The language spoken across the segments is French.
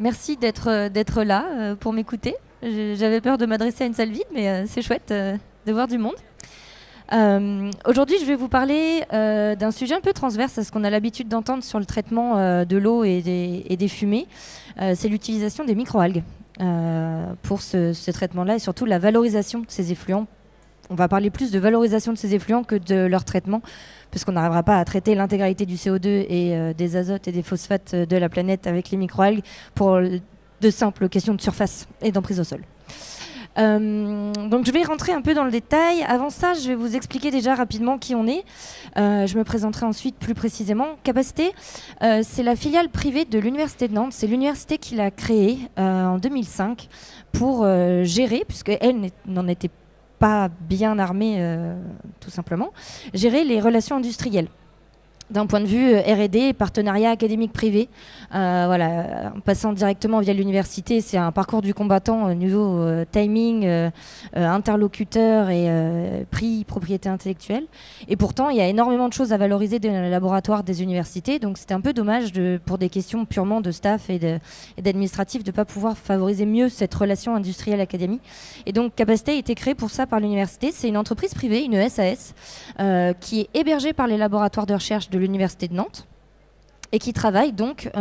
Merci d'être là pour m'écouter. J'avais peur de m'adresser à une salle vide, mais c'est chouette de voir du monde. Aujourd'hui, je vais vous parler d'un sujet un peu transverse à ce qu'on a l'habitude d'entendre sur le traitement de l'eau et des fumées. C'est l'utilisation des microalgues pour ce traitement-là et surtout la valorisation de ces effluents. On va parler plus de valorisation de ces effluents que de leur traitement, puisqu'on n'arrivera pas à traiter l'intégralité du CO2 et des azotes et des phosphates de la planète avec les microalgues pour de simples questions de surface et d'emprise au sol. Donc je vais rentrer un peu dans le détail. Avant ça, je vais vous expliquer déjà rapidement qui on est. Je me présenterai ensuite plus précisément. Capacité, c'est la filiale privée de l'Université de Nantes. C'est l'université qui l'a créée en 2005 pour gérer, puisqu'elle n'en était pas bien armée, tout simplement, gérer les relations industrielles. D'un point de vue R&D, partenariat académique-privé, voilà, en passant directement via l'université, c'est un parcours du combattant au niveau timing, interlocuteur et prix, propriété intellectuelle. Et pourtant, il y a énormément de choses à valoriser dans les laboratoires des universités, donc c'était un peu dommage pour des questions purement de staff et d'administratif de ne pas pouvoir favoriser mieux cette relation industrielle-académie. Et donc, Capacité a été créée pour ça par l'université. C'est une entreprise privée, une SAS, qui est hébergée par les laboratoires de recherche de l'Université de Nantes et qui travaille donc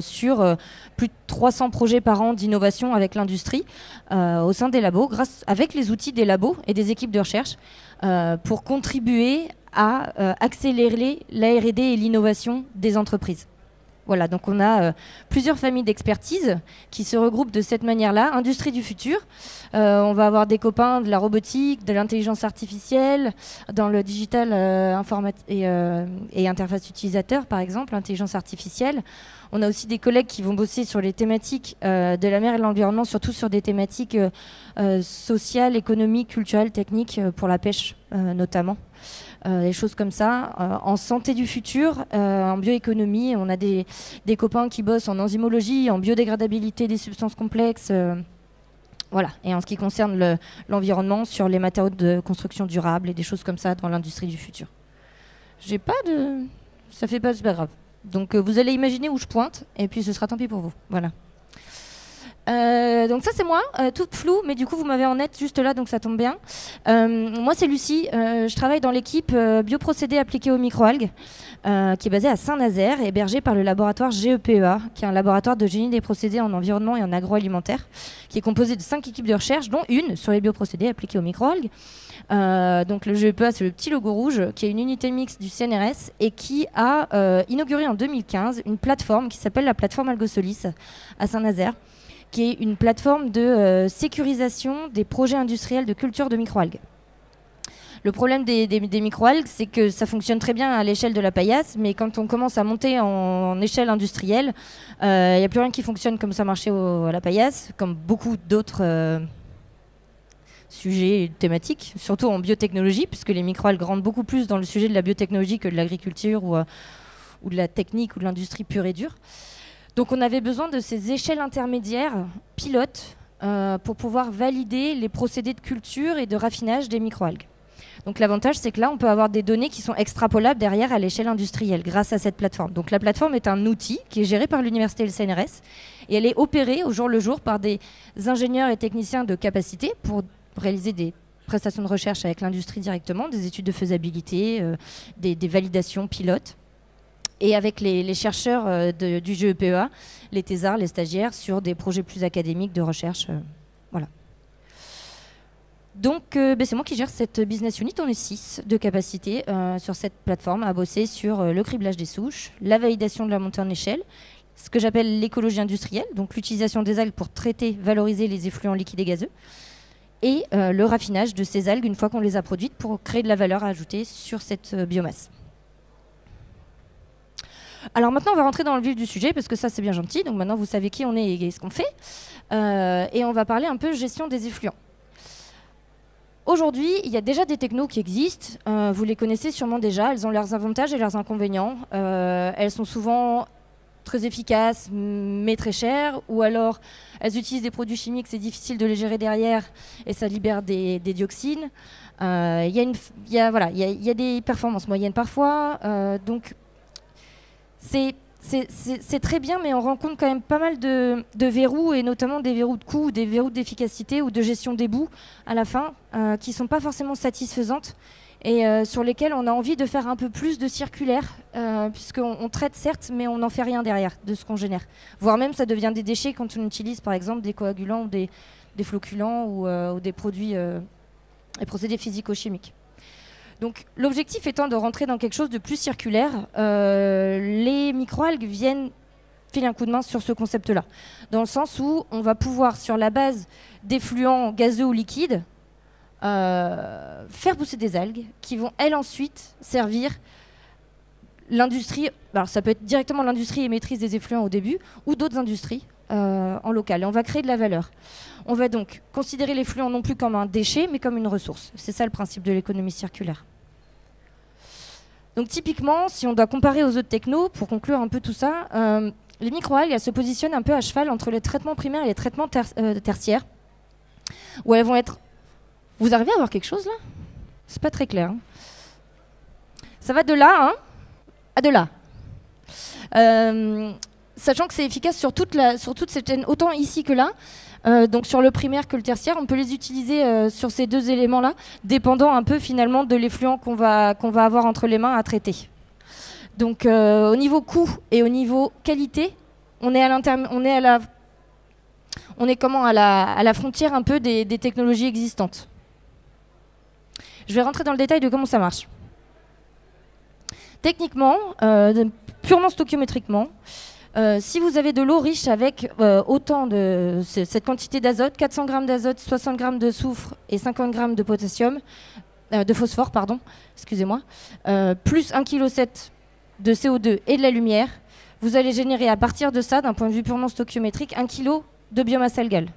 sur plus de 300 projets par an d'innovation avec l'industrie au sein des labos, avec les outils des labos et des équipes de recherche pour contribuer à accélérer la R&D et l'innovation des entreprises. Voilà, donc on a plusieurs familles d'expertise qui se regroupent de cette manière-là. Industrie du futur, on va avoir des copains de la robotique, de l'intelligence artificielle, dans le digital et interface utilisateur, par exemple, l'intelligence artificielle. On a aussi des collègues qui vont bosser sur les thématiques de la mer et de l'environnement, surtout sur des thématiques sociales, économiques, culturelles, techniques, pour la pêche notamment. Des choses comme ça. En santé du futur, en bioéconomie, on a des copains qui bossent en enzymologie, en biodégradabilité des substances complexes. Voilà. Et en ce qui concerne l'environnement, sur les matériaux de construction durable et des choses comme ça dans l'industrie du futur. J'ai pas de... Ça fait pas, c'est pas grave. Donc vous allez imaginer où je pointe, et puis ce sera tant pis pour vous. Voilà. Donc ça c'est moi, tout flou, mais du coup vous m'avez en net juste là, donc ça tombe bien. Moi c'est Lucie, je travaille dans l'équipe bioprocédés appliqués aux microalgues, qui est basée à Saint-Nazaire, hébergée par le laboratoire GEPEA, qui est un laboratoire de génie des procédés en environnement et en agroalimentaire, qui est composé de 5 équipes de recherche, dont une sur les bioprocédés appliqués aux microalgues. Donc le GEPEA, c'est le petit logo rouge, qui est une unité mixte du CNRS et qui a inauguré en 2015 une plateforme qui s'appelle la plateforme Algosolis à Saint-Nazaire, qui est une plateforme de sécurisation des projets industriels de culture de microalgues. Le problème des microalgues, c'est que ça fonctionne très bien à l'échelle de la paillasse, mais quand on commence à monter en échelle industrielle, il n'y a plus rien qui fonctionne comme ça marchait à la paillasse, comme beaucoup d'autres sujets thématiques, surtout en biotechnologie, puisque les microalgues rentrent beaucoup plus dans le sujet de la biotechnologie que de l'agriculture ou de la technique ou de l'industrie pure et dure. Donc on avait besoin de ces échelles intermédiaires, pilotes, pour pouvoir valider les procédés de culture et de raffinage des microalgues. Donc l'avantage, c'est que là, on peut avoir des données qui sont extrapolables derrière à l'échelle industrielle grâce à cette plateforme. Donc la plateforme est un outil qui est géré par l'université et le CNRS, et elle est opérée au jour le jour par des ingénieurs et techniciens de capacité pour réaliser des prestations de recherche avec l'industrie directement, des études de faisabilité, des validations pilotes. Et avec les chercheurs du GEPEA, les thésards, les stagiaires, sur des projets plus académiques de recherche. Voilà. Donc, c'est moi qui gère cette business unit. On est 6 de capacité sur cette plateforme à bosser sur le criblage des souches, la validation de la montée en échelle, ce que j'appelle l'écologie industrielle, donc l'utilisation des algues pour traiter, valoriser les effluents liquides et gazeux, et le raffinage de ces algues une fois qu'on les a produites pour créer de la valeur ajoutée sur cette biomasse. Alors maintenant, on va rentrer dans le vif du sujet, parce que ça, c'est bien gentil. Donc maintenant, vous savez qui on est et ce qu'on fait. Et on va parler un peu gestion des effluents. Aujourd'hui, il y a déjà des technos qui existent. Vous les connaissez sûrement déjà. Elles ont leurs avantages et leurs inconvénients. Elles sont souvent très efficaces, mais très chères. Ou alors, elles utilisent des produits chimiques, c'est difficile de les gérer derrière, et ça libère des dioxines. Il y a des performances moyennes parfois. Donc, c'est très bien, mais on rencontre quand même pas mal de verrous, et notamment des verrous de coût, ou des verrous d'efficacité ou de gestion des bouts à la fin, qui ne sont pas forcément satisfaisantes, et sur lesquelles on a envie de faire un peu plus de circulaire, puisqu'on traite certes, mais on n'en fait rien derrière de ce qu'on génère. Voire même ça devient des déchets quand on utilise par exemple des coagulants ou des flocculants ou des produits et procédés physico-chimiques. Donc l'objectif étant de rentrer dans quelque chose de plus circulaire, les microalgues viennent filer un coup de main sur ce concept-là, dans le sens où on va pouvoir, sur la base d'effluents gazeux ou liquides, faire pousser des algues qui vont, elles, ensuite servir l'industrie. Alors ça peut être directement l'industrie émettrice des effluents au début, ou d'autres industries en local. Et on va créer de la valeur. On va donc considérer l'effluent non plus comme un déchet, mais comme une ressource. C'est ça le principe de l'économie circulaire. Donc typiquement, si on doit comparer aux autres technos, pour conclure un peu tout ça, les microalgues, elles se positionnent un peu à cheval entre les traitements primaires et les traitements tertiaires, où elles vont être... Vous arrivez à voir quelque chose là? C'est pas très clair. Hein. Ça va de là à de là. Sachant que c'est efficace sur toute cette chaîne, autant ici que là. Donc sur le primaire que le tertiaire, on peut les utiliser sur ces deux éléments-là, dépendant un peu finalement de l'effluent qu'on va avoir entre les mains à traiter. Donc au niveau coût et au niveau qualité, on est à la frontière un peu des technologies existantes. Je vais rentrer dans le détail de comment ça marche. Techniquement, purement stoichiométriquement, si vous avez de l'eau riche avec autant de cette quantité d'azote, 400 g d'azote, 60 g de soufre et 50 g de potassium, de phosphore, pardon, excusez-moi, plus 1,7 kg de CO2 et de la lumière, vous allez générer à partir de ça, d'un point de vue purement stoichiométrique, 1 kg de biomasse algale.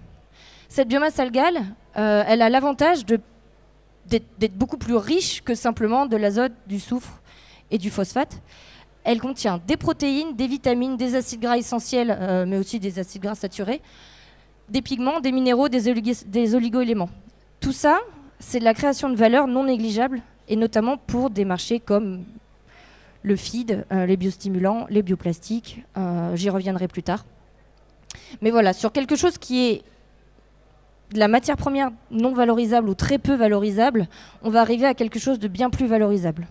Cette biomasse algale, elle a l'avantage d'être beaucoup plus riche que simplement de l'azote, du soufre et du phosphate. Elle contient des protéines, des vitamines, des acides gras essentiels, mais aussi des acides gras saturés, des pigments, des minéraux, des oligo-éléments. Tout ça, c'est de la création de valeur non négligeable, et notamment pour des marchés comme le feed, les biostimulants, les bioplastiques. J'y reviendrai plus tard. Mais voilà, sur quelque chose qui est de la matière première non valorisable ou très peu valorisable, on va arriver à quelque chose de bien plus valorisable.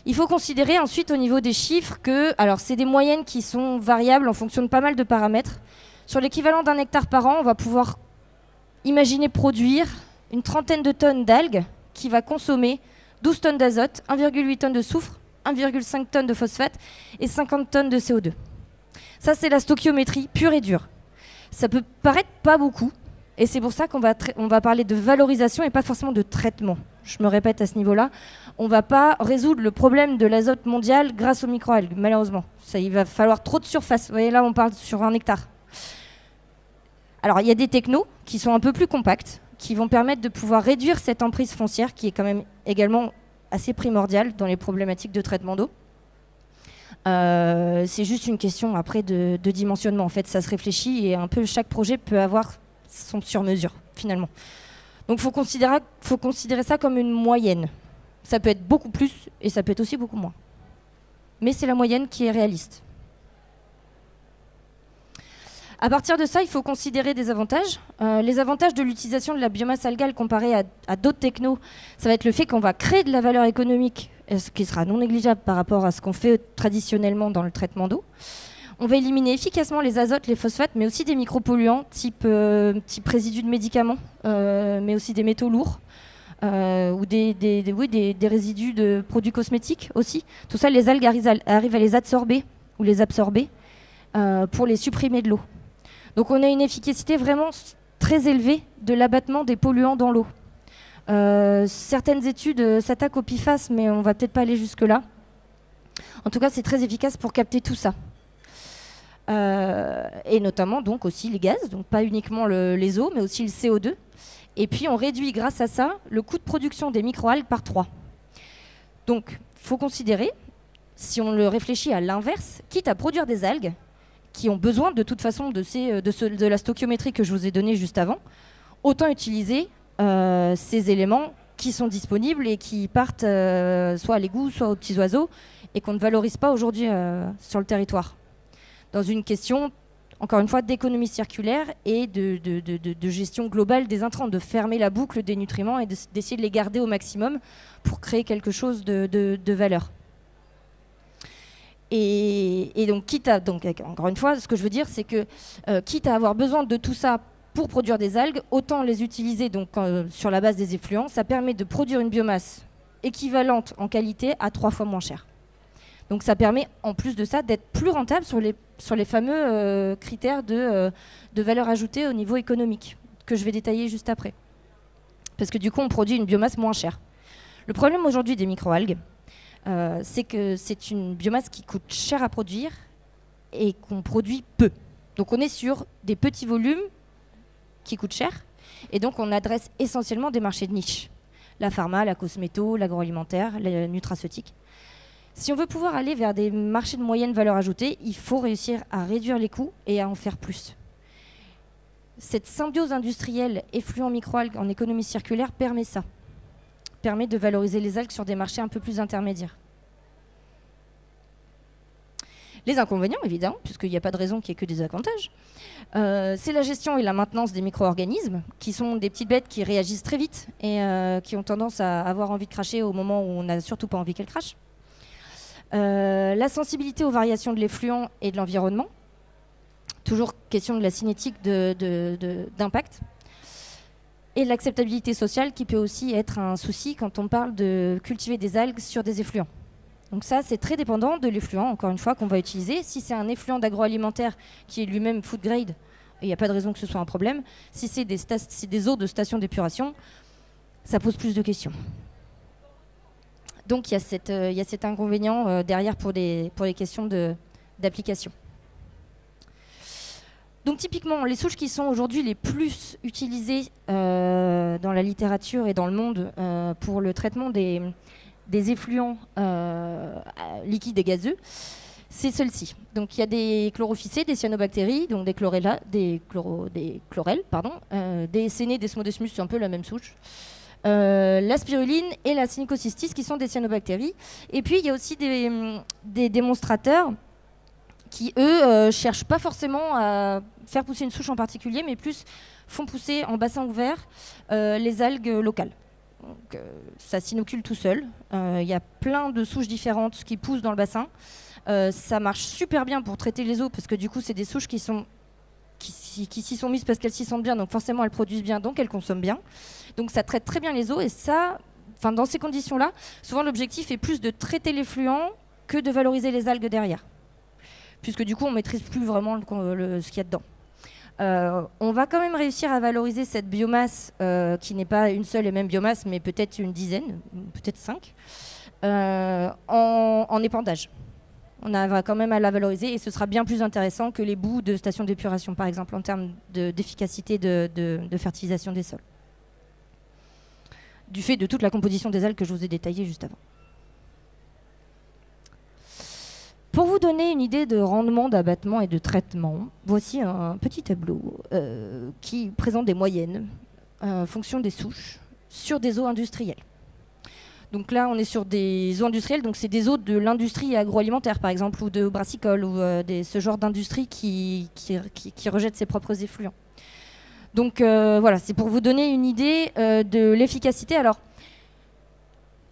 Il faut considérer ensuite au niveau des chiffres que, alors c'est des moyennes qui sont variables en fonction de pas mal de paramètres. Sur l'équivalent d'1 hectare par an, on va pouvoir imaginer produire une trentaine de tonnes d'algues qui va consommer 12 tonnes d'azote, 1,8 tonnes de soufre, 1,5 tonnes de phosphate et 50 tonnes de CO2. Ça, c'est la stoichiométrie pure et dure. Ça peut paraître pas beaucoup, et c'est pour ça qu'on va parler de valorisation et pas forcément de traitement. Je me répète à ce niveau-là. On ne va pas résoudre le problème de l'azote mondial grâce aux microalgues, malheureusement. Il va falloir trop de surface. Vous voyez, là, on parle sur 1 hectare. Alors, il y a des technos qui sont un peu plus compacts, qui vont permettre de pouvoir réduire cette emprise foncière, qui est quand même également assez primordiale dans les problématiques de traitement d'eau. C'est juste une question après de dimensionnement. En fait, ça se réfléchit et un peu chaque projet peut avoir son sur-mesure, finalement. Donc, faut considérer ça comme une moyenne. Ça peut être beaucoup plus et ça peut être aussi beaucoup moins. Mais c'est la moyenne qui est réaliste. À partir de ça, il faut considérer des avantages. Les avantages de l'utilisation de la biomasse algale comparée à d'autres technos, ça va être le fait qu'on va créer de la valeur économique, ce qui sera non négligeable par rapport à ce qu'on fait traditionnellement dans le traitement d'eau. On va éliminer efficacement les azotes, les phosphates, mais aussi des micropolluants, type résidus de médicaments, mais aussi des métaux lourds, ou des résidus de produits cosmétiques aussi. Tout ça, les algues arrivent à les absorber ou les absorber pour les supprimer de l'eau. Donc on a une efficacité vraiment très élevée de l'abattement des polluants dans l'eau. Certaines études s'attaquent au PFAS, mais on va peut-être pas aller jusque-là. En tout cas, c'est très efficace pour capter tout ça. Et notamment donc aussi les gaz, donc pas uniquement les eaux, mais aussi le CO2. Et puis on réduit grâce à ça le coût de production des microalgues par 3. Donc il faut considérer, si on le réfléchit à l'inverse, quitte à produire des algues, qui ont besoin de toute façon de la stoichiométrie que je vous ai donnée juste avant, autant utiliser ces éléments qui sont disponibles et qui partent soit à l'égout, soit aux petits oiseaux, et qu'on ne valorise pas aujourd'hui sur le territoire. Dans une question, encore une fois, d'économie circulaire et de gestion globale des intrants, de fermer la boucle des nutriments et d'essayer de les garder au maximum pour créer quelque chose de valeur. Et donc, encore une fois, ce que je veux dire, c'est que quitte à avoir besoin de tout ça pour produire des algues, autant les utiliser donc, sur la base des effluents. Ça permet de produire une biomasse équivalente en qualité à 3 fois moins cher. Donc ça permet, en plus de ça, d'être plus rentable sur les fameux critères de valeur ajoutée au niveau économique, que je vais détailler juste après. Parce que du coup, on produit une biomasse moins chère. Le problème aujourd'hui des microalgues, c'est que c'est une biomasse qui coûte cher à produire et qu'on produit peu. Donc on est sur des petits volumes qui coûtent cher, et donc on adresse essentiellement des marchés de niche. La pharma, la cosméto, l'agroalimentaire, la nutraceutique. Si on veut pouvoir aller vers des marchés de moyenne valeur ajoutée, il faut réussir à réduire les coûts et à en faire plus. Cette symbiose industrielle effluent-microalgues en économie circulaire permet ça. Permet de valoriser les algues sur des marchés un peu plus intermédiaires. Les inconvénients, évidemment, puisqu'il n'y a pas de raison qu'il n'y ait que des avantages, c'est la gestion et la maintenance des micro-organismes, qui sont des petites bêtes qui réagissent très vite et qui ont tendance à avoir envie de cracher au moment où on n'a surtout pas envie qu'elles crachent. La sensibilité aux variations de l'effluent et de l'environnement, toujours question de la cinétique d'impact. Et l'acceptabilité sociale qui peut aussi être un souci quand on parle de cultiver des algues sur des effluents. Donc ça, c'est très dépendant de l'effluent, encore une fois, qu'on va utiliser. Si c'est un effluent d'agroalimentaire qui est lui-même food grade, il n'y a pas de raison que ce soit un problème. Si c'est des eaux de station d'épuration, ça pose plus de questions. Donc il y a cet inconvénient derrière pour les questions d'application. Donc typiquement, les souches qui sont aujourd'hui les plus utilisées dans la littérature et dans le monde pour le traitement des effluents liquides et gazeux, c'est celle-ci. Donc il y a des chlorophycées, des cyanobactéries, donc des chlorelles, des sénés, des smodesmus, c'est un peu la même souche. La spiruline et la Synechocystis qui sont des cyanobactéries. Et puis il y a aussi des démonstrateurs qui, eux, cherchent pas forcément à faire pousser une souche en particulier, mais plus font pousser en bassin ouvert les algues locales. Donc, ça s'inocule tout seul. Il y a plein de souches différentes qui poussent dans le bassin. Ça marche super bien pour traiter les eaux, parce que du coup, c'est des souches qui s'y sont mises parce qu'elles s'y sentent bien, donc forcément elles produisent bien, donc elles consomment bien. Donc ça traite très bien les eaux, et ça, dans ces conditions-là, souvent l'objectif est plus de traiter l'effluent que de valoriser les algues derrière. Puisque du coup, on ne maîtrise plus vraiment ce qu'il y a dedans. On va quand même réussir à valoriser cette biomasse, qui n'est pas une seule et même biomasse, mais peut-être une dizaine, peut-être 5, en épandage. On va quand même à la valoriser, et ce sera bien plus intéressant que les boues de stations d'épuration, par exemple, en termes d'efficacité de fertilisation des sols. Du fait de toute la composition des algues que je vous ai détaillée juste avant. Pour vous donner une idée de rendement d'abattement et de traitement, voici un petit tableau qui présente des moyennes en fonction des souches sur des eaux industrielles. Donc là, on est sur des eaux industrielles, donc c'est des eaux de l'industrie agroalimentaire, par exemple, ou de brassicole, ou ce genre d'industrie qui rejette ses propres effluents. Donc voilà, c'est pour vous donner une idée de l'efficacité. Alors,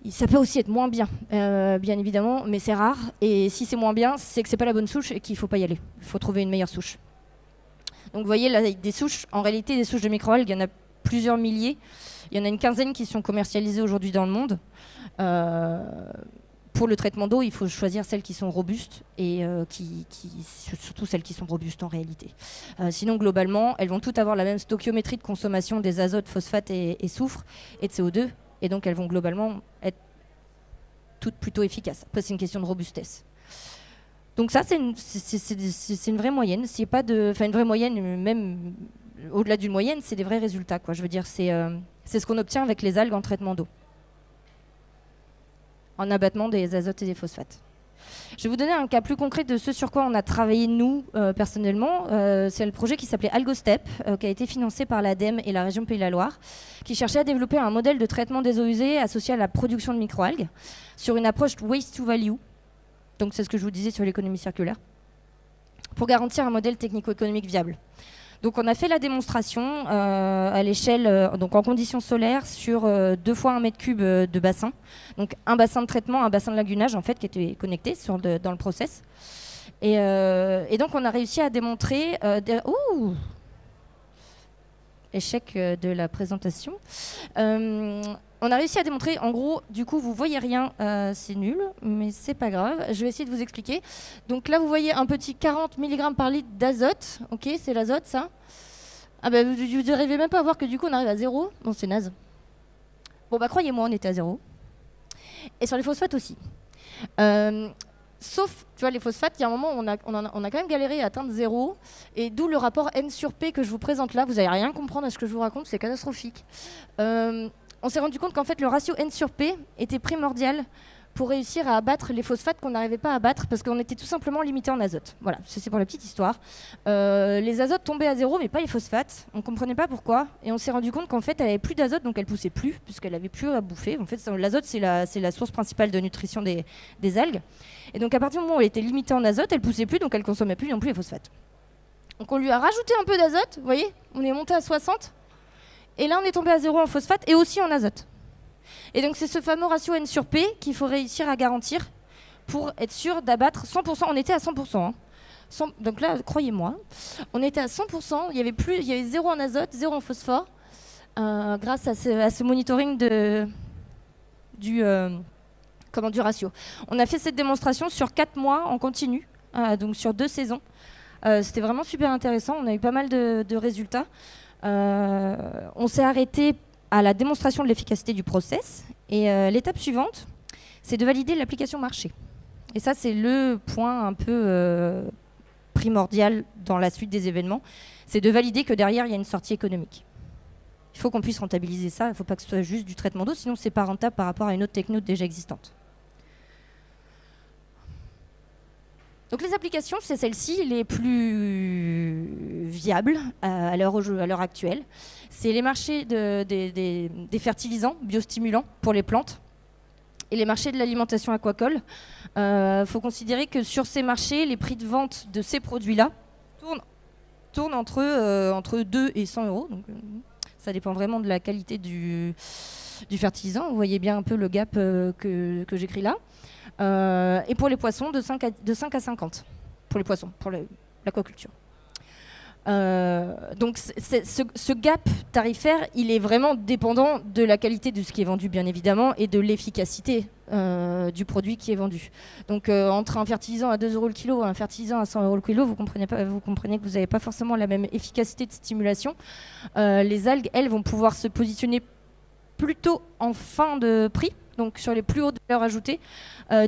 ça peut aussi être moins bien, bien évidemment, mais c'est rare. Et si c'est moins bien, c'est que c'est pas la bonne souche et qu'il ne faut pas y aller. Il faut trouver une meilleure souche. Donc vous voyez, là, des souches, en réalité, des souches de microalgues, il y en a plusieurs milliers. Il y en a une quinzaine qui sont commercialisées aujourd'hui dans le monde. Pour le traitement d'eau, il faut choisir celles qui sont robustes et surtout celles qui sont robustes en réalité. Sinon, globalement, elles vont toutes avoir la même stoichiométrie de consommation des azotes, phosphates et soufre et de CO2. Et donc, elles vont globalement être toutes plutôt efficaces. Après, c'est une question de robustesse. Donc ça, c'est une vraie moyenne. S'il n'y a pas une vraie moyenne, même au-delà d'une moyenne, c'est des vrais résultats, quoi. Je veux dire, c'est ce qu'on obtient avec les algues en traitement d'eau, en abattement des azotes et des phosphates. Je vais vous donner un cas plus concret de ce sur quoi on a travaillé nous personnellement. C'est le projet qui s'appelait AlgoStep, qui a été financé par l'ADEME et la région Pays de la Loire, qui cherchait à développer un modèle de traitement des eaux usées associé à la production de microalgues sur une approche waste to value. Donc c'est ce que je vous disais sur l'économie circulaire, pour garantir un modèle technico-économique viable. Donc on a fait la démonstration à l'échelle, donc en conditions solaires, sur 2 fois 1 mètre cube de bassin. Donc un bassin de traitement, un bassin de lagunage en fait, qui était connecté dans le process. Et donc on a réussi à démontrer... échec de la présentation. On a réussi à démontrer, en gros, du coup, vous voyez rien, c'est nul, mais c'est pas grave. Je vais essayer de vous expliquer. Donc là, vous voyez un petit 40 mg par litre d'azote. Ok, c'est l'azote, ça. Ah bah, vous n'arrivez même pas à voir que du coup, on arrive à 0. Bon, c'est naze. Bon, bah, croyez-moi, on était à 0. Et sur les phosphates aussi. Sauf, tu vois, les phosphates, il y a un moment où on a quand même galéré à atteindre 0, et d'où le rapport N sur P que je vous présente là. Vous n'allez rien comprendre à ce que je vous raconte, c'est catastrophique. On s'est rendu compte qu'en fait, le ratio N sur P était primordial pour réussir à abattre les phosphates qu'on n'arrivait pas à abattre parce qu'on était tout simplement limité en azote. Voilà, c'est pour la petite histoire. Les azotes tombaient à 0, mais pas les phosphates. On ne comprenait pas pourquoi. Et on s'est rendu compte qu'en fait, elle n'avait plus d'azote, donc elle poussait plus, puisqu'elle n'avait plus à bouffer. En fait, l'azote, c'est la source principale de nutrition des algues. Et donc, à partir du moment où elle était limitée en azote, elle poussait plus, donc elle consommait plus non plus les phosphates. Donc, on lui a rajouté un peu d'azote. Vous voyez, on est monté à 60. Et là, on est tombé à 0 en phosphate et aussi en azote. Et donc, c'est ce fameux ratio N sur P qu'il faut réussir à garantir pour être sûr d'abattre 100%. On était à 100%. Hein. Donc là, croyez-moi, on était à 100%. Il y avait 0 en azote, 0 en phosphore, grâce à ce monitoring du ratio. On a fait cette démonstration sur 4 mois en continu, donc sur 2 saisons. C'était vraiment super intéressant. On a eu pas mal de résultats. On s'est arrêté à la démonstration de l'efficacité du process. Et l'étape suivante, c'est de valider l'application marché. Et ça, c'est le point un peu primordial dans la suite des événements. C'est de valider que derrière, il y a une sortie économique. Il faut qu'on puisse rentabiliser ça. Il ne faut pas que ce soit juste du traitement d'eau, sinon ce n'est pas rentable par rapport à une autre techno déjà existante. Donc les applications, c'est celles-ci les plus viables à l'heure actuelle. C'est les marchés des fertilisants biostimulants pour les plantes et les marchés de l'alimentation aquacole. Faut considérer que sur ces marchés, les prix de vente de ces produits-là tournent entre 2 et 100 euros. Donc, ça dépend vraiment de la qualité du fertilisant. Vous voyez bien un peu le gap que j'écris là. Et pour les poissons, de 5 à 50 pour les poissons, pour l'aquaculture. Donc ce gap tarifaire, il est vraiment dépendant de la qualité de ce qui est vendu, bien évidemment, et de l'efficacité du produit qui est vendu. Donc entre un fertilisant à 2 euros le kilo et un fertilisant à 100 euros le kilo, vous comprenez que vous n'avez pas forcément la même efficacité de stimulation. Les algues, elles, vont pouvoir se positionner plutôt en fin de prix, donc sur les plus hautes valeurs ajoutées,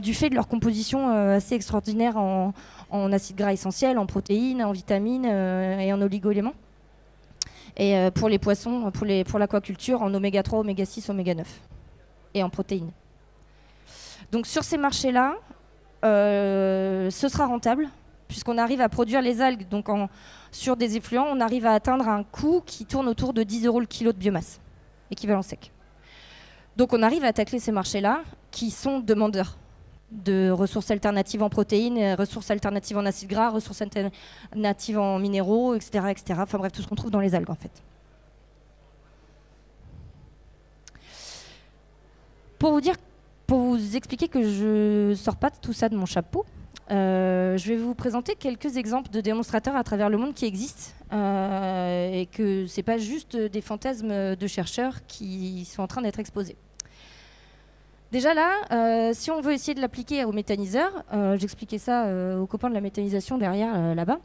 du fait de leur composition assez extraordinaire en acides gras essentiels, en protéines, en vitamines et en oligo-éléments. Et pour les poissons, pour l'aquaculture, en oméga 3, oméga 6, oméga 9 et en protéines. Donc sur ces marchés-là, ce sera rentable, puisqu'on arrive à produire les algues donc sur des effluents, on arrive à atteindre un coût qui tourne autour de 10 euros le kilo de biomasse, équivalent sec. Donc on arrive à tacler ces marchés-là qui sont demandeurs de ressources alternatives en protéines, ressources alternatives en acides gras, ressources alternatives en minéraux, etc., etc. Enfin bref, tout ce qu'on trouve dans les algues en fait. Pour vous expliquer que je ne sors pas tout ça de mon chapeau, je vais vous présenter quelques exemples de démonstrateurs à travers le monde qui existent et que ce n'est pas juste des fantasmes de chercheurs qui sont en train d'être exposés. Déjà là, si on veut essayer de l'appliquer au méthaniseur, j'expliquais ça aux copains de la méthanisation derrière là-bas,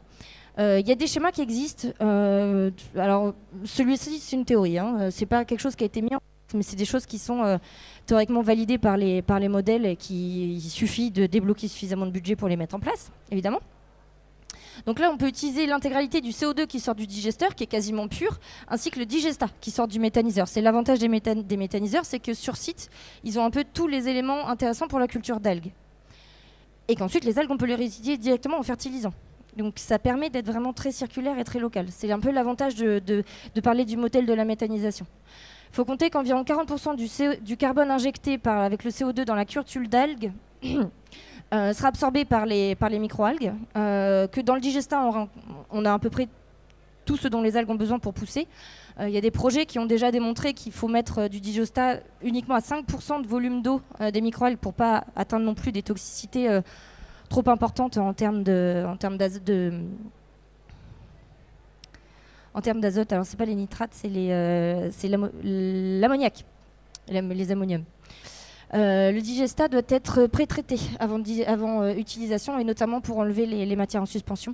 il y a des schémas qui existent. Alors celui-ci c'est une théorie, hein, c'est pas quelque chose qui a été mis en place, mais c'est des choses qui sont théoriquement validées par les modèles et qu'il suffit de débloquer suffisamment de budget pour les mettre en place, évidemment. Donc là, on peut utiliser l'intégralité du CO2 qui sort du digesteur, qui est quasiment pur, ainsi que le digestat qui sort du méthaniseur. C'est l'avantage des méthaniseurs, c'est que sur site, ils ont un peu tous les éléments intéressants pour la culture d'algues. et qu'ensuite les algues, on peut les réutiliser directement en fertilisant. Donc ça permet d'être vraiment très circulaire et très local. C'est un peu l'avantage de parler du modèle de la méthanisation. Il faut compter qu'environ 40% du carbone injecté avec le CO2 dans la culture d'algues sera absorbé par les microalgues, que dans le digestat, on a à peu près tout ce dont les algues ont besoin pour pousser. Il y a des projets qui ont déjà démontré qu'il faut mettre du digestat uniquement à 5% de volume d'eau des microalgues pour ne pas atteindre non plus des toxicités trop importantes en termes d'azote. Alors c'est pas les nitrates, c'est l'ammoniac, les ammoniums. Le digestat doit être pré-traité avant utilisation, et notamment pour enlever les matières en suspension.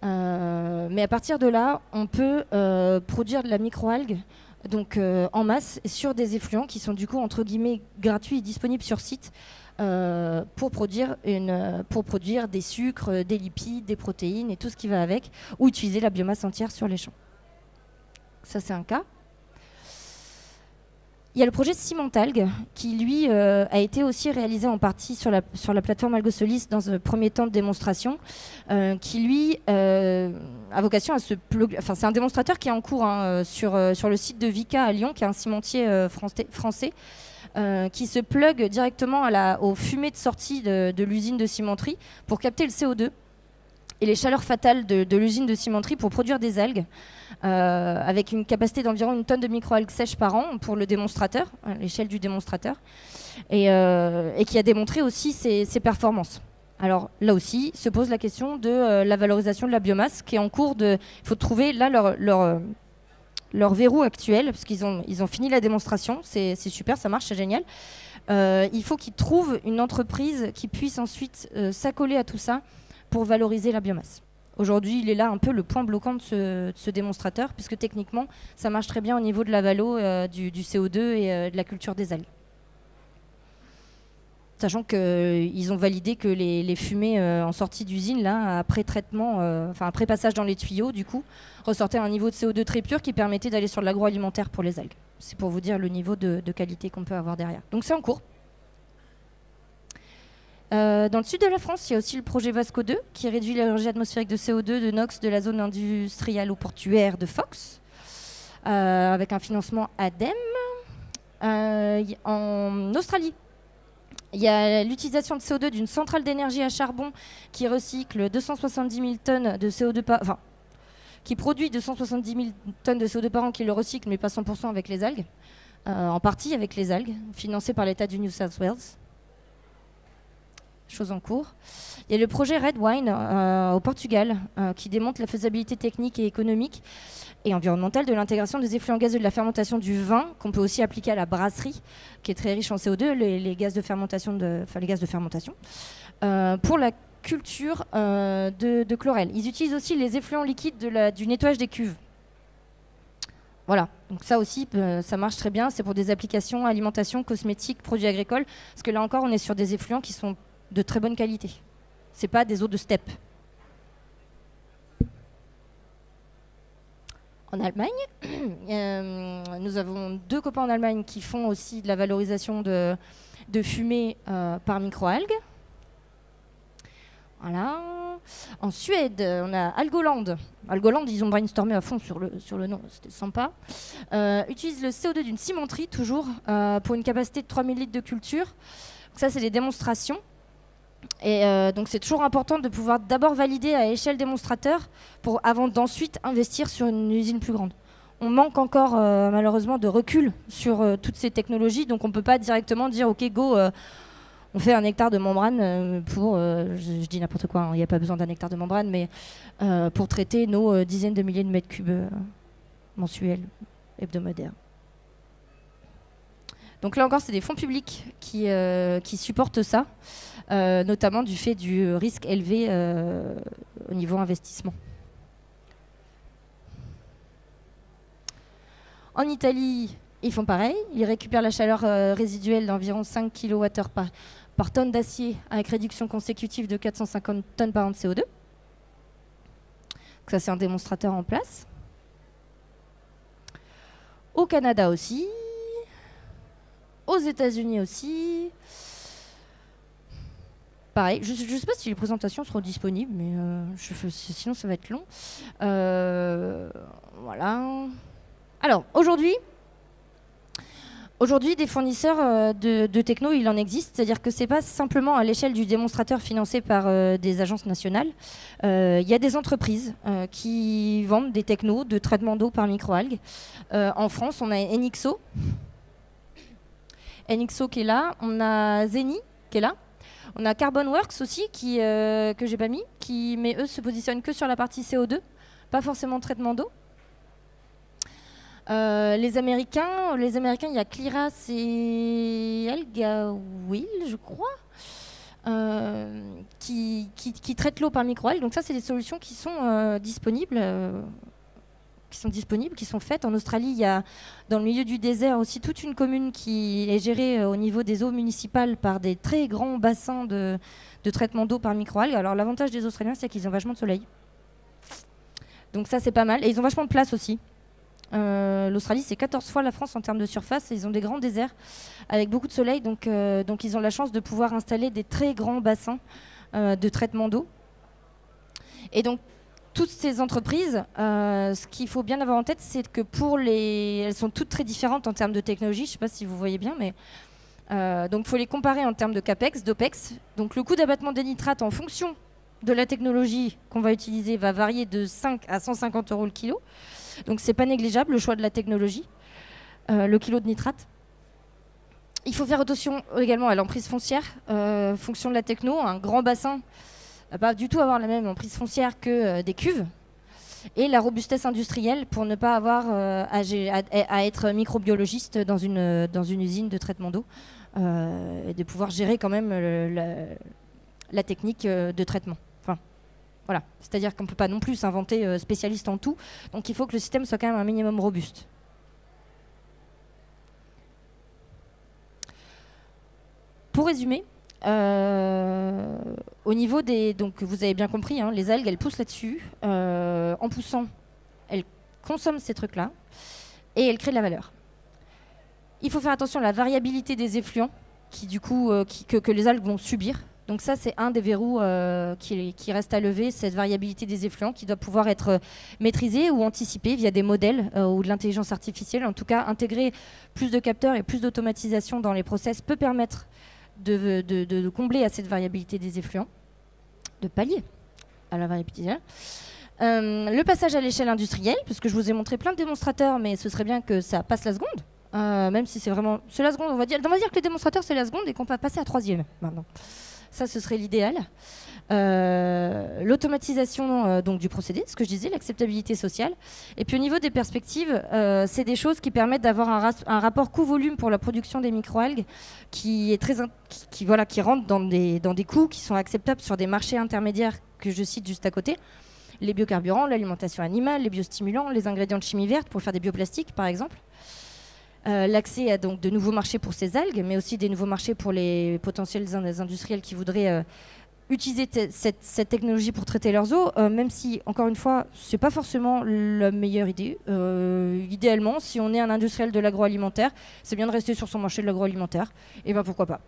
Mais à partir de là, on peut produire de la microalgue donc, en masse sur des effluents qui sont du coup entre guillemets gratuits et disponibles sur site pour produire des sucres, des lipides, des protéines et tout ce qui va avec, ou utiliser la biomasse entière sur les champs. Ça, c'est un cas. Il y a le projet Cimentalgue qui, lui, a été aussi réalisé en partie sur la plateforme Algosolis dans un premier temps de démonstration, qui, lui, a vocation à se plugger. Enfin, c'est un démonstrateur qui est en cours sur le site de Vicat à Lyon, qui est un cimentier français, qui se plug directement aux fumées de sortie de l'usine de cimenterie pour capter le CO2 et les chaleurs fatales de l'usine de cimenterie pour produire des algues, avec une capacité d'environ 1 tonne de microalgues sèches par an pour le démonstrateur, à l'échelle du démonstrateur, et qui a démontré aussi ses performances. Alors là aussi, se pose la question de la valorisation de la biomasse, qui est en cours de... Il faut trouver là leur verrou actuel, parce qu'ils ont fini la démonstration, c'est super, ça marche, c'est génial. Il faut qu'ils trouvent une entreprise qui puisse ensuite s'accoler à tout ça pour valoriser la biomasse. Aujourd'hui, il est là un peu le point bloquant de ce démonstrateur, puisque techniquement, ça marche très bien au niveau de la valo, du CO2 et de la culture des algues. Sachant qu'ils ont validé que les fumées en sortie d'usine, là, après traitement, après passage dans les tuyaux, du coup, ressortaient à un niveau de CO2 très pur qui permettait d'aller sur de l'agroalimentaire pour les algues. C'est pour vous dire le niveau de qualité qu'on peut avoir derrière. Donc c'est en cours. Dans le sud de la France, il y a aussi le projet Vasco 2 qui réduit l'énergie atmosphérique de CO2, de NOx de la zone industrielle ou portuaire de Fox, avec un financement ADEME. En Australie, il y a l'utilisation de CO2 d'une centrale d'énergie à charbon qui recycle 270 000 tonnes de CO2 qui produit 270 000 tonnes de CO2 par an, qui le recycle, mais pas 100% avec les algues, en partie avec les algues, financé par l'État du New South Wales. Chose en cours. Il y a le projet Red Wine au Portugal qui démontre la faisabilité technique et économique et environnementale de l'intégration des effluents gazeux de la fermentation du vin, qu'on peut aussi appliquer à la brasserie, qui est très riche en CO2, les gaz de fermentation, pour la culture de chlorelle. Ils utilisent aussi les effluents liquides du nettoyage des cuves. Voilà, donc ça aussi, ça marche très bien. C'est pour des applications alimentation, cosmétiques, produits agricoles, parce que là encore, on est sur des effluents qui sont de très bonne qualité. C'est pas des eaux de steppe. En Allemagne, nous avons 2 copains en Allemagne qui font aussi de la valorisation de fumée par microalgues. Voilà. En Suède, on a Algoland. Algoland, ils ont brainstormé à fond sur le nom, c'était sympa. Utilise le CO2 d'une cimenterie, toujours, pour une capacité de 3000 litres de culture. Donc ça, c'est les démonstrations. Et donc c'est toujours important de pouvoir d'abord valider à échelle démonstrateur avant d'ensuite investir sur une usine plus grande. On manque encore malheureusement de recul sur toutes ces technologies, donc on ne peut pas directement dire ok go, on fait 1 hectare de membrane pour, je dis n'importe quoi, il n'y a pas besoin d'1 hectare de membrane, mais pour traiter nos dizaines de milliers de mètres cubes mensuels, hebdomadaires. Donc là encore, c'est des fonds publics qui supportent ça, notamment du fait du risque élevé au niveau investissement. En Italie, ils font pareil. Ils récupèrent la chaleur résiduelle d'environ 5 kWh par tonne d'acier avec réduction consécutive de 450 tonnes par an de CO2. Donc ça, c'est un démonstrateur en place. Au Canada aussi. Aux États-Unis aussi. pareil, je ne sais pas si les présentations seront disponibles, mais sinon ça va être long. Voilà. Alors, aujourd'hui, des fournisseurs de techno, il en existe. C'est-à-dire que ce n'est pas simplement à l'échelle du démonstrateur financé par des agences nationales. Il y a des entreprises qui vendent des technos de traitement d'eau par microalgues. En France, on a Enixo. Enixo qui est là. On a Zeni qui est là. On a Carbonworks aussi, que j'ai pas mis, mais eux se positionnent que sur la partie CO2, pas forcément traitement d'eau. Les Américains, il y a Clearas et Algawil, je crois, qui traitent l'eau par microalgues. Donc ça, c'est des solutions qui sont disponibles. Qui sont faites. En Australie, il y a dans le milieu du désert aussi toute une commune qui est gérée au niveau des eaux municipales par des très grands bassins de traitement d'eau par microalgues. Alors l'avantage des Australiens, c'est qu'ils ont vachement de soleil. Donc ça, c'est pas mal. Et ils ont vachement de place aussi. L'Australie, c'est 14 fois la France en termes de surface. Et ils ont des grands déserts avec beaucoup de soleil. Donc ils ont la chance de pouvoir installer des très grands bassins de traitement d'eau. Et donc, toutes ces entreprises, ce qu'il faut bien avoir en tête, c'est que elles sont toutes très différentes en termes de technologie. Je ne sais pas si vous voyez bien, mais donc il faut les comparer en termes de CAPEX, d'OPEX. Donc le coût d'abattement des nitrates en fonction de la technologie qu'on va utiliser va varier de 5 à 150 € le kilo. Donc c'est pas négligeable le choix de la technologie, le kilo de nitrate. Il faut faire attention également à l'emprise foncière, fonction de la techno, un grand bassin va pas du tout avoir la même emprise foncière que des cuves, et la robustesse industrielle pour ne pas avoir à être microbiologiste dans une usine de traitement d'eau, et de pouvoir gérer quand même la technique de traitement. Enfin, voilà. C'est-à-dire qu'on ne peut pas non plus s'inventer spécialiste en tout, donc il faut que le système soit quand même un minimum robuste. Pour résumer, au niveau des... Donc vous avez bien compris, hein, les algues, elles poussent là-dessus. En poussant, elles consomment ces trucs-là et elles créent de la valeur. Il faut faire attention à la variabilité des effluents que les algues vont subir. Donc ça, c'est un des verrous qui reste à lever, cette variabilité des effluents qui doit pouvoir être maîtrisée ou anticipée via des modèles ou de l'intelligence artificielle. En tout cas, intégrer plus de capteurs et plus d'automatisation dans les process peut permettre de combler à cette variabilité des effluents, de pallier à la variabilité. Le passage à l'échelle industrielle, parce que je vous ai montré plein de démonstrateurs, mais ce serait bien que ça passe la seconde, même si c'est vraiment... C'est la seconde, on va dire que les démonstrateurs, c'est la seconde et qu'on va passer à troisième maintenant. Ça, ce serait l'idéal. L'automatisation donc du procédé, ce que je disais, l'acceptabilité sociale. Et puis au niveau des perspectives, c'est des choses qui permettent d'avoir un rapport coût-volume pour la production des microalgues qui rentre dans des coûts qui sont acceptables sur des marchés intermédiaires que je cite juste à côté. Les biocarburants, l'alimentation animale, les biostimulants, les ingrédients de chimie verte pour faire des bioplastiques par exemple. L'accès à donc de nouveaux marchés pour ces algues, mais aussi des nouveaux marchés pour les potentiels industriels qui voudraient utiliser cette technologie pour traiter leurs eaux, même si, encore une fois, ce n'est pas forcément la meilleure idée. Idéalement, si on est un industriel de l'agroalimentaire, c'est bien de rester sur son marché de l'agroalimentaire. Et bien pourquoi pas.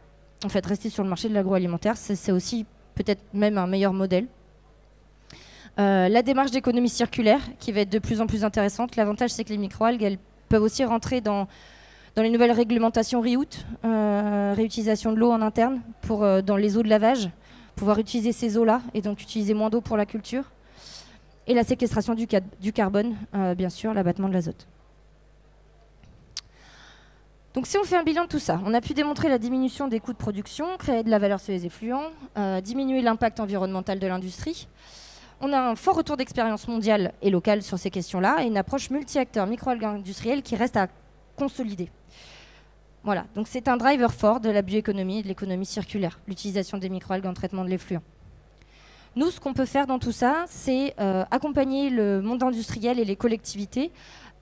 En fait, rester sur le marché de l'agroalimentaire, c'est aussi peut-être même un meilleur modèle. La démarche d'économie circulaire, qui va être de plus en plus intéressante. L'avantage, c'est que les microalgues, elles peuvent aussi rentrer dans les nouvelles réglementations REUT, réutilisation de l'eau en interne, dans les eaux de lavage, pouvoir utiliser ces eaux-là et donc utiliser moins d'eau pour la culture. Et la séquestration du carbone, bien sûr, l'abattement de l'azote. Donc si on fait un bilan de tout ça, on a pu démontrer la diminution des coûts de production, créer de la valeur sur les effluents, diminuer l'impact environnemental de l'industrie. On a un fort retour d'expérience mondiale et locale sur ces questions-là et une approche multi-acteurs microalgues industrielles qui reste à consolider. Voilà, donc c'est un driver fort de la bioéconomie et de l'économie circulaire, l'utilisation des microalgues en traitement de l'effluent. Nous, ce qu'on peut faire dans tout ça, c'est accompagner le monde industriel et les collectivités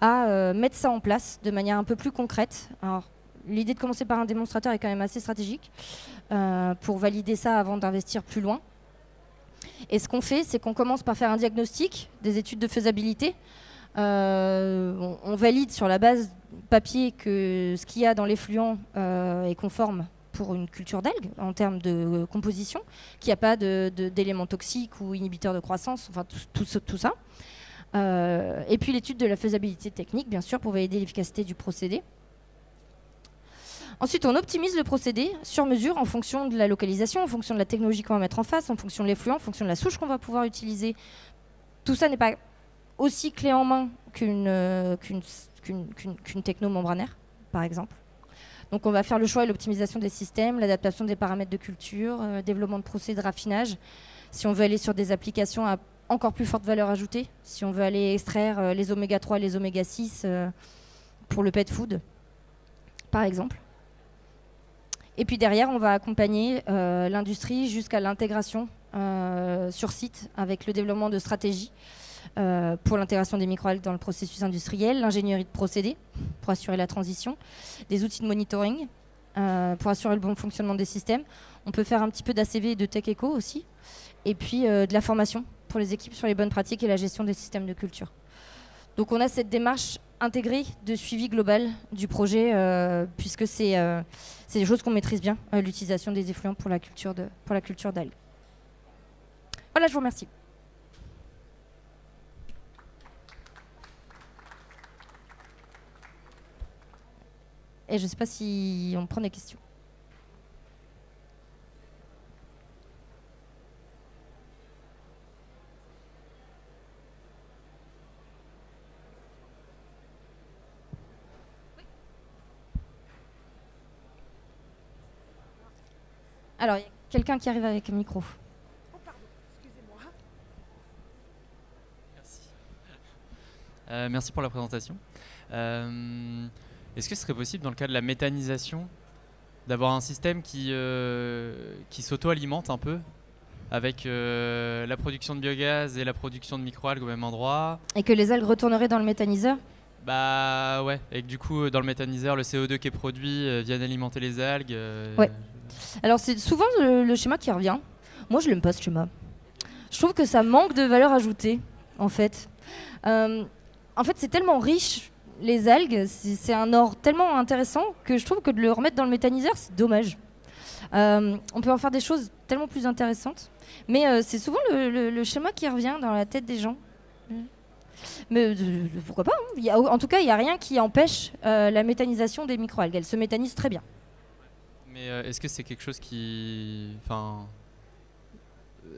à mettre ça en place de manière un peu plus concrète. Alors, l'idée de commencer par un démonstrateur est quand même assez stratégique pour valider ça avant d'investir plus loin. Et ce qu'on fait, c'est qu'on commence par faire un diagnostic, des études de faisabilité. On valide sur la base papier que ce qu'il y a dans l'effluent est conforme pour une culture d'algues en termes de composition, qu'il n'y a pas d'éléments toxiques ou inhibiteurs de croissance, enfin tout ça. Et puis l'étude de la faisabilité technique, bien sûr, pour valider l'efficacité du procédé. Ensuite, on optimise le procédé sur mesure en fonction de la localisation, en fonction de la technologie qu'on va mettre en face, en fonction de l'effluent, en fonction de la souche qu'on va pouvoir utiliser. Tout ça n'est pas aussi clé en main qu'une techno membranaire, par exemple. Donc on va faire le choix et l'optimisation des systèmes, l'adaptation des paramètres de culture, développement de procédés de raffinage. Si on veut aller sur des applications à encore plus forte valeur ajoutée, si on veut aller extraire les oméga 3, les oméga 6 pour le pet food, par exemple. Et puis derrière, on va accompagner l'industrie jusqu'à l'intégration sur site avec le développement de stratégies pour l'intégration des microalgues dans le processus industriel, l'ingénierie de procédés pour assurer la transition, des outils de monitoring pour assurer le bon fonctionnement des systèmes. On peut faire un petit peu d'ACV et de tech éco aussi. Et puis de la formation pour les équipes sur les bonnes pratiques et la gestion des systèmes de culture. Donc on a cette démarche intégrée de suivi global du projet, puisque c'est des choses qu'on maîtrise bien, l'utilisation des effluents pour la culture d'algues. Voilà, je vous remercie. Et je ne sais pas si on prend des questions. Alors, il y a quelqu'un qui arrive avec un micro. Oh, pardon, excusez-moi. Merci. Merci pour la présentation. Est-ce que ce serait possible, dans le cas de la méthanisation, d'avoir un système qui s'auto-alimente un peu avec la production de biogaz et la production de microalgues au même endroit? Et que les algues retourneraient dans le méthaniseur? Bah ouais, et que du coup, dans le méthaniseur, le CO2 qui est produit vienne alimenter les algues. Ouais. Alors c'est souvent le schéma qui revient. Moi je l'aime pas ce schéma. Je trouve que ça manque de valeur ajoutée en fait. En fait c'est tellement riche les algues, c'est un or tellement intéressant que je trouve que de le remettre dans le méthaniseur c'est dommage. On peut en faire des choses tellement plus intéressantes. Mais c'est souvent le schéma qui revient dans la tête des gens. Mais pourquoi pas hein. En tout cas il n'y a rien qui empêche la méthanisation des microalgues. Elles se méthanisent très bien. Mais est-ce que c'est quelque chose qui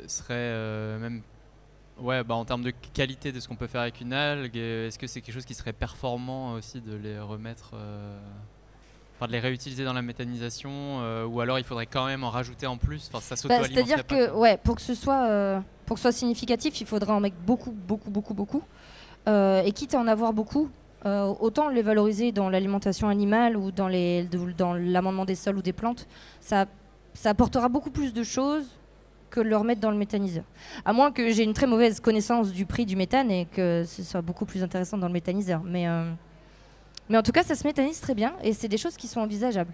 serait même en termes de qualité de ce qu'on peut faire avec une algue, est-ce que c'est quelque chose qui serait performant aussi de les remettre, de les réutiliser dans la méthanisation, ou alors il faudrait quand même en rajouter en plus, ça s'auto-alimenterait c'est-à-dire pas, que pour que ce soit significatif, il faudra en mettre beaucoup. Et quitte à en avoir beaucoup, autant les valoriser dans l'alimentation animale ou dans l'amendement des sols ou des plantes, ça apportera beaucoup plus de choses que de le remettre dans le méthaniseur. À moins que j'ai une très mauvaise connaissance du prix du méthane et que ce soit beaucoup plus intéressant dans le méthaniseur. Mais en tout cas, ça se méthanise très bien et c'est des choses qui sont envisageables.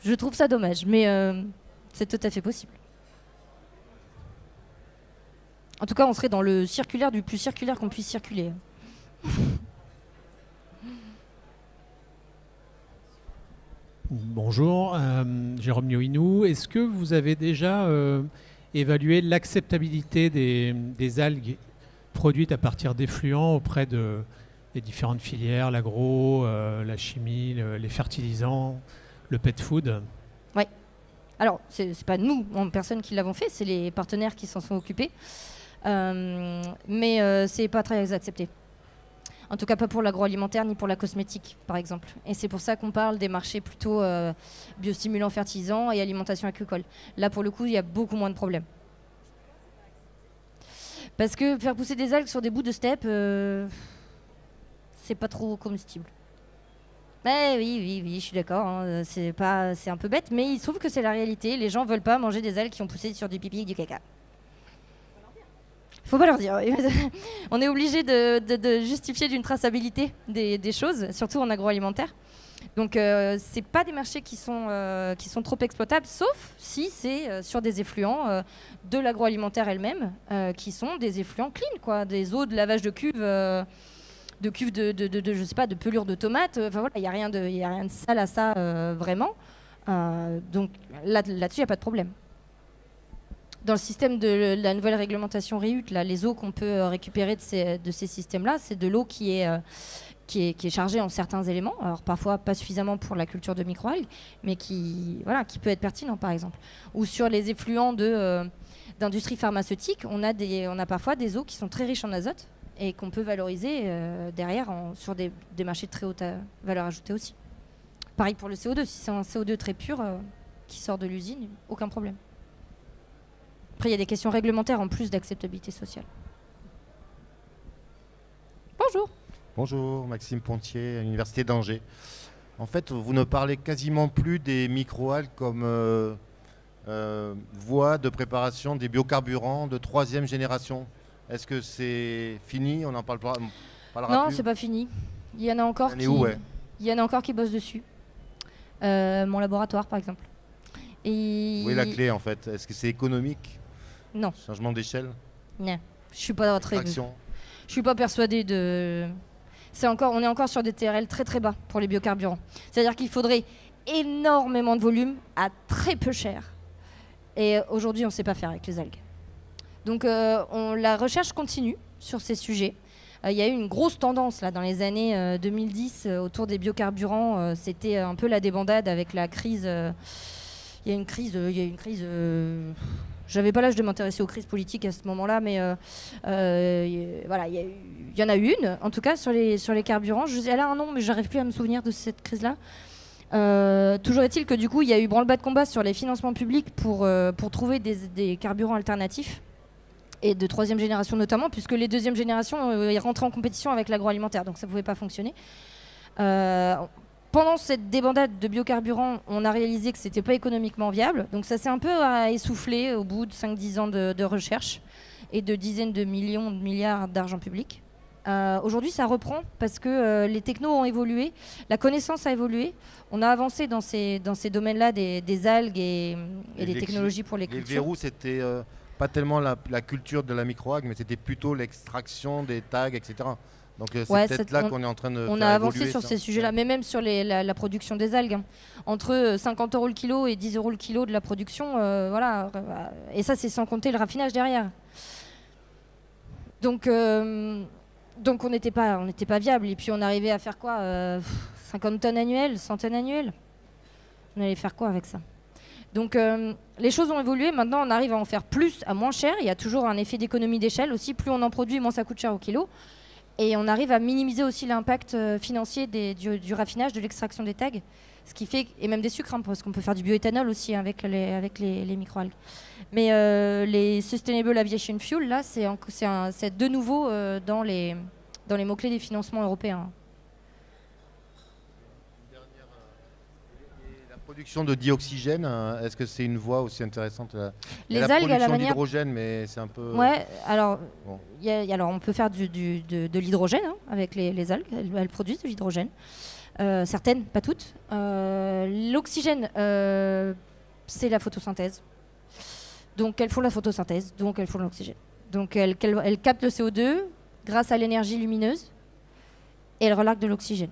Je trouve ça dommage, mais c'est tout à fait possible. En tout cas, on serait dans le circulaire du plus circulaire qu'on puisse circuler. Bonjour, Jérôme Nyoinou. Est-ce que vous avez déjà évalué l'acceptabilité des algues produites à partir d'effluents auprès des différentes filières, l'agro, la chimie, les fertilisants, le pet food? Oui. Alors, c'est pas nous, en personne, qui l'avons fait, c'est les partenaires qui s'en sont occupés. Mais c'est pas très accepté. En tout cas, pas pour l'agroalimentaire ni pour la cosmétique, par exemple. Et c'est pour ça qu'on parle des marchés plutôt biostimulants, fertilisants et alimentation agricole. Là, pour le coup, il y a beaucoup moins de problèmes. Parce que faire pousser des algues sur des bouts de steppe, c'est pas trop comestible. Oui, je suis d'accord. Hein, c'est un peu bête, mais il se trouve que c'est la réalité. Les gens veulent pas manger des algues qui ont poussé sur du pipi et du caca. Faut pas leur dire. On est obligé de justifier d'une traçabilité des choses, surtout en agroalimentaire. Donc c'est pas des marchés qui sont trop exploitables, sauf si c'est sur des effluents de l'agroalimentaire elle-même, qui sont des effluents clean, quoi, des eaux de lavage de cuve cuves je sais pas, de pelures de tomates. Enfin voilà, il y a rien de sale à ça vraiment. Donc là-dessus, il n'y a pas de problème. Dans le système de la nouvelle réglementation REUT, là, les eaux qu'on peut récupérer de ces systèmes-là, c'est de l'eau qui est chargée en certains éléments. Alors parfois pas suffisamment pour la culture de microalgues, mais qui peut être pertinent par exemple. Ou sur les effluents d'industrie pharmaceutique, on a parfois des eaux qui sont très riches en azote et qu'on peut valoriser derrière sur des marchés de très haute valeur ajoutée aussi. Pareil pour le CO2, si c'est un CO2 très pur qui sort de l'usine, aucun problème. Après, il y a des questions réglementaires en plus d'acceptabilité sociale. Bonjour. Bonjour, Maxime Pontier, à l'Université d'Angers. En fait, vous ne parlez quasiment plus des microalgues comme voie de préparation des biocarburants de 3e génération. Est-ce que c'est fini? On n'en parlera plus? Non, c'est pas fini. Il y en a encore il y en a encore qui bossent dessus. Mon laboratoire, par exemple. Où est la clé, en fait? Est-ce que c'est économique? Non. Changement d'échelle? Non. Je suis pas persuadée de... On est encore sur des TRL très très bas pour les biocarburants. C'est-à-dire qu'il faudrait énormément de volume à très peu cher. Et aujourd'hui, on ne sait pas faire avec les algues. Donc la recherche continue sur ces sujets. Il y a eu une grosse tendance là, dans les années 2010 autour des biocarburants. C'était un peu la débandade avec la crise. Il y a une crise. J'avais pas l'âge de m'intéresser aux crises politiques à ce moment-là, mais voilà, il y en a eu une, en tout cas, sur les carburants. Elle a un nom, mais j'arrive plus à me souvenir de cette crise-là. Toujours est-il que du coup, il y a eu branle-bas de combat sur les financements publics pour trouver des carburants alternatifs, et de 3e génération notamment, puisque les 2e générations ils rentraient en compétition avec l'agroalimentaire, donc ça ne pouvait pas fonctionner. Pendant cette débandade de biocarburants, on a réalisé que ce n'était pas économiquement viable. Donc ça s'est un peu essoufflé au bout de 5-10 ans de recherche et de dizaines de millions, de milliards d'argent public. Aujourd'hui, ça reprend parce que les technos ont évolué, la connaissance a évolué. On a avancé dans ces domaines-là des algues et des technologies pour les cultures. Le verrou, c'était pas tellement la culture de la microalgue, mais c'était plutôt l'extraction des tags, etc. Donc c'est peut-être là qu'on est en train de on a avancé sur ces sujets-là, mais même sur la production des algues. Hein. Entre 50 € le kilo et 10 € le kilo de la production, voilà. Et ça, c'est sans compter le raffinage derrière. Donc on n'était pas viable. Et puis on arrivait à faire quoi 50 tonnes annuelles, 100 tonnes annuelles. On allait faire quoi avec ça? Donc les choses ont évolué. Maintenant, on arrive à en faire plus à moins cher. Il y a toujours un effet d'économie d'échelle aussi. Plus on en produit, moins ça coûte cher au kilo. Et on arrive à minimiser aussi l'impact financier du raffinage, de l'extraction des tags, ce qui fait, et même des sucres, hein, parce qu'on peut faire du bioéthanol aussi avec les microalgues. Mais les Sustainable Aviation Fuel, là, c'est de nouveau dans les mots-clés des financements européens. La production de dioxygène, est-ce que c'est une voie aussi intéressante? Les algues, à la manière d'hydrogène, mais c'est un peu... Ouais, alors, bon. Alors on peut faire de l'hydrogène hein, avec les algues, elles produisent de l'hydrogène. Certaines, pas toutes. L'oxygène, c'est la photosynthèse. Donc elles font la photosynthèse, donc elles font de l'oxygène. Donc elles captent le CO2 grâce à l'énergie lumineuse et elles relarguent de l'oxygène.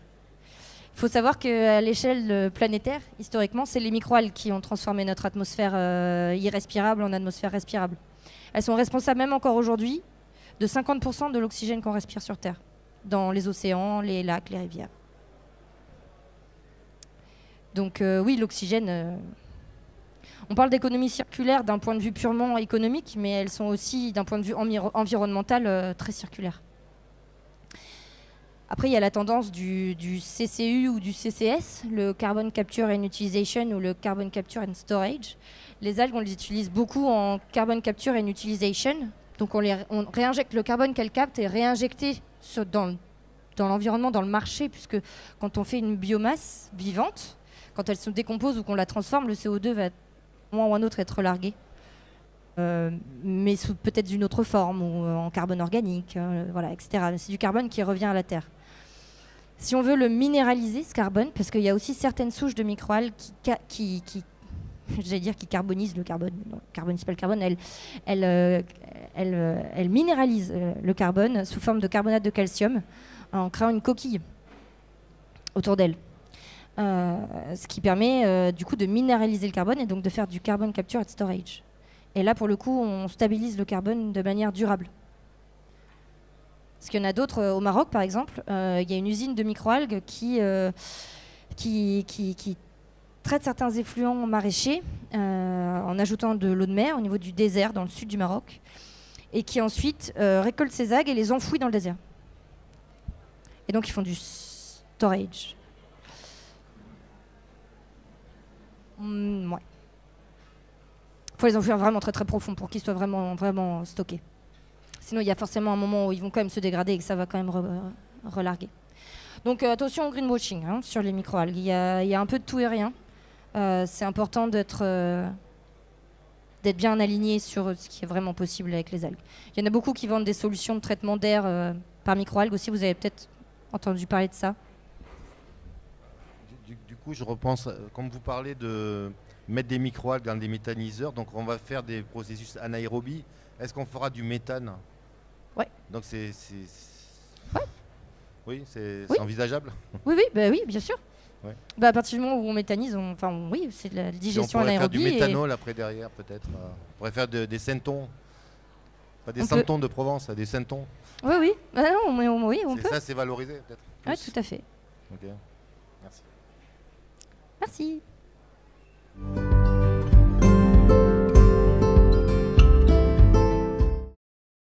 Il faut savoir qu'à l'échelle planétaire, historiquement, c'est les microalgues qui ont transformé notre atmosphère irrespirable en atmosphère respirable. Elles sont responsables même encore aujourd'hui de 50% de l'oxygène qu'on respire sur Terre, dans les océans, les lacs, les rivières. Donc oui, l'oxygène... on parle d'économie circulaire d'un point de vue purement économique, mais elles sont aussi, d'un point de vue environnemental, très circulaires. Après, il y a la tendance du CCU ou du CCS, le Carbon Capture and Utilization ou le Carbon Capture and Storage. Les algues, on les utilise beaucoup en Carbon Capture and Utilization. Donc on réinjecte le carbone qu'elles captent et réinjecté dans l'environnement, dans le marché, puisque quand on fait une biomasse vivante, quand elle se décompose ou qu'on la transforme, le CO2 va à un moment ou un autre être relargué. Mais sous peut-être une autre forme ou en carbone organique, voilà, etc. C'est du carbone qui revient à la Terre. Si on veut le minéraliser, ce carbone, parce qu'il y a aussi certaines souches de microalgues qui carbonisent le carbone. Non, carbonisent pas le carbone, elles minéralisent le carbone sous forme de carbonate de calcium en créant une coquille autour d'elle. Ce qui permet du coup de minéraliser le carbone et donc de faire du carbon capture and storage. Et là, pour le coup, on stabilise le carbone de manière durable. Parce qu'il y en a d'autres au Maroc, par exemple. Il y a une usine de microalgues qui traite certains effluents maraîchers en ajoutant de l'eau de mer au niveau du désert dans le sud du Maroc et qui ensuite récolte ces algues et les enfouit dans le désert. Et donc ils font du storage. Ouais. Il faut les enfouir vraiment très très profond pour qu'ils soient vraiment, vraiment stockés. Sinon il y a forcément un moment où ils vont quand même se dégrader et que ça va quand même relarguer. Donc attention au greenwashing sur les microalgues. Il y a un peu de tout et rien. C'est important d'être bien aligné sur ce qui est vraiment possible avec les algues. Il y en a beaucoup qui vendent des solutions de traitement d'air par microalgues aussi. Vous avez peut-être entendu parler de ça. Du coup, je repense, comme vous parlez de mettre des microalgues dans des méthaniseurs, donc on va faire des processus anaérobie. Est-ce qu'on fera du méthane? Ouais. Donc c'est ouais. Oui, c'est oui. envisageable. Oui, oui, bien sûr. Ouais. À partir du moment où on méthanise, oui, c'est de la digestion anaérobie. On pourrait faire du méthanol après derrière, peut-être. On pourrait faire des centons. Pas des centons de Provence, des centons. Oui, oui. Oui, on peut. Ça, c'est valorisé, peut-être. Oui, tout à fait. Ok. Merci. Merci.